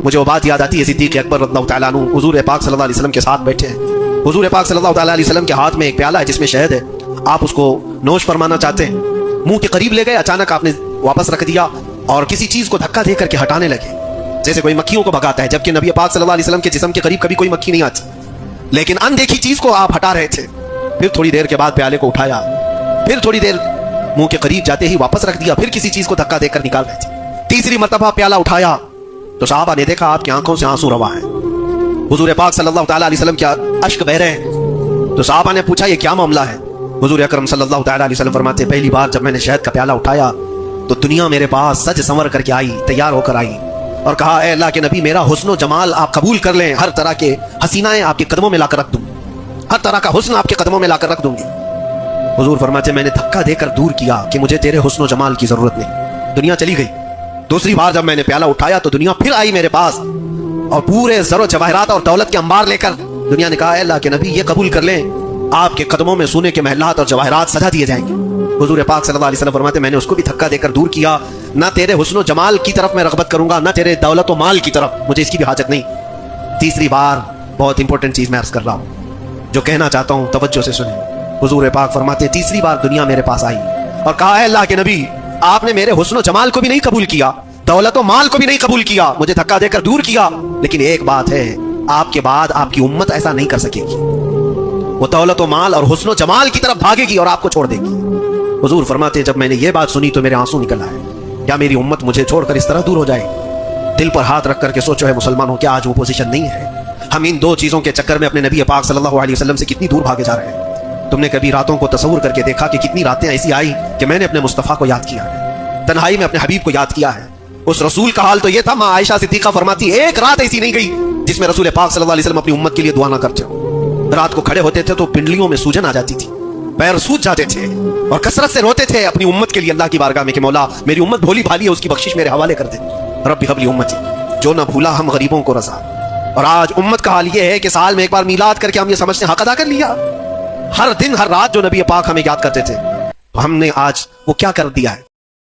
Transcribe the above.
مجھے وہ بات یاد آتی ہے صدیق اکبر رضی اللہ تعالیٰ عنہ حضور پاک صلی اللہ علیہ وسلم کے ساتھ بیٹھے ہیں. حضور پاک صلی اللہ تعالیٰ علیہ وسلم کے ہاتھ میں ایک پیالہ ہے جس میں شہد ہے. آپ اس کو نوش فرمانا چاہتے ہیں, منہ کے قریب لے گئے, اچانک آپ نے واپس رکھ دیا اور کسی چیز کو دھکا دے کر کے ہٹانے لگے, جیسے کوئی مکھیوں کو بھگاتا ہے, جبکہ نبی پاک صلی اللہ علیہ وسلم کے جسم کے قریب کبھی کوئی مکھی نہیں آتی, لیکن اندیکھی چیز کو آپ ہٹا رہے تھے. پھر تھوڑی دیر کے بعد پیالے کو اٹھایا, پھر تھوڑی دیر منہ کے قریب جاتے ہی واپس رکھ دیا, پھر کسی چیز کو دھکا دے کر نکال رہے تھے. تیسری مرتبہ پیالہ اٹھایا تو صحابہ نے دیکھا آپ کی آنکھوں سے آنسو روا ہے, حضور پاک صلی اللہ تعالیٰ علیہ وسلم کے اشک بہ رہے ہیں. تو صحابہ نے پوچھا یہ کیا معاملہ ہے؟ حضور اکرم صلی اللہ تعالیٰ علیہ وسلم فرماتے پہلی بار جب میں نے شہد کا پیالہ اٹھایا تو دنیا میرے پاس سج سنور کر کے آئی, تیار ہو کر آئی, اور کہا اے اللہ کے نبی میرا حسن و جمال آپ قبول کر لیں, ہر طرح کے حسینائیں آپ کے قدموں میں لا کر رکھ دوں, ہر طرح کا حسن آپ کے قدموں میں لا کر رکھ دوں گی. حضور فرماتے میں نے دھکا دے کر دور کیا کہ مجھے تیرے حسن و جمال کی ضرورت نہیں, دنیا چلی گئی. دوسری بار جب میں نے پیالہ اٹھایا تو دنیا پھر آئی میرے پاس اور پورے زر و جواہرات اور دولت کے انبار لے کر. دنیا نے کہا اے اللہ کے نبی یہ قبول کر لیں, آپ کے قدموں میں سونے کے محلات اور جواہرات سجا دیے جائیں گے. حضور پاک صلی اللہ علیہ وسلم فرماتے میں نے اس کو بھی دھکا دے کر دور کیا, نہ تیرے حسن و جمال کی طرف میں رغبت کروں گا, نہ تیرے دولت و مال کی طرف, مجھے اس کی بھی حاجت نہیں. تیسری بار بہت امپورٹنٹ چیز میں عرض کر رہا ہوں, جو کہنا چاہتا ہوں توجہ سے سنیں. حضور پاک فرماتے تیسری بار دنیا میرے پاس آئی اور کہا اے اللہ کے نبی آپ نے میرے حسن و جمال کو بھی نہیں قبول کیا, دولت و مال کو بھی نہیں قبول کیا, مجھے دھکا دے کر دور کیا, لیکن ایک بات ہے آپ کے بعد آپ کی امت ایسا نہیں کر سکے گی, وہ دولت و مال اور حسن و جمال کی طرف بھاگے گی اور آپ کو چھوڑ دے گی. حضور فرماتے جب میں نے یہ بات سنی تو میرے آنسو نکل آئے, کیا میری امت مجھے چھوڑ کر اس طرح دور ہو جائے؟ دل پر ہاتھ رکھ کر کے سوچو ہے مسلمانوں, کیا آج وہ پوزیشن نہیں ہے؟ ہم ان دو چیزوں کے چکر میں اپنے نبی پاک صلی اللہ علیہ وسلم سے کتنی دور بھاگے جا رہے ہیں. تم نے کبھی راتوں کو تصور کر کے دیکھا کہ کتنی راتیں ایسی آئی کہ میں نے اپنے مصطفیٰ کو یاد کیا ہے, تنہائی میں اپنے حبیب کو یاد کیا ہے. اس رسول کا حال تو یہ تھا, ماں عائشہ صدیقہ فرماتی ایک رات ایسی نہیں گئی جس میں رسول پاک صلی اللہ علیہ وسلم اپنی امت کے لیے دعا نہ کرتے ہو. رات کو کھڑے ہوتے تھے تو پنڈلیوں میں سوجن آ جاتی تھی, پیر سوج جاتے تھے اور کثرت سے روتے تھے اپنی امت کے لیے اللہ کی بارگاہ میں کہ مولا میری امت بھولی بھالی ہے, اس کی بخشش میرے حوالے کر دے. رب ہب لی امتی جو نہ بھولا ہم غریبوں کو رضا. اور آج امت کا حال یہ ہے کہ سال میں ایک بار میلاد کر کے ہم یہ سمجھتے ہیں حق ادا کر لیا. ہر دن ہر رات جو نبی پاک ہمیں یاد کرتے تھے تو ہم نے آج وہ کیا کر دیا ہے؟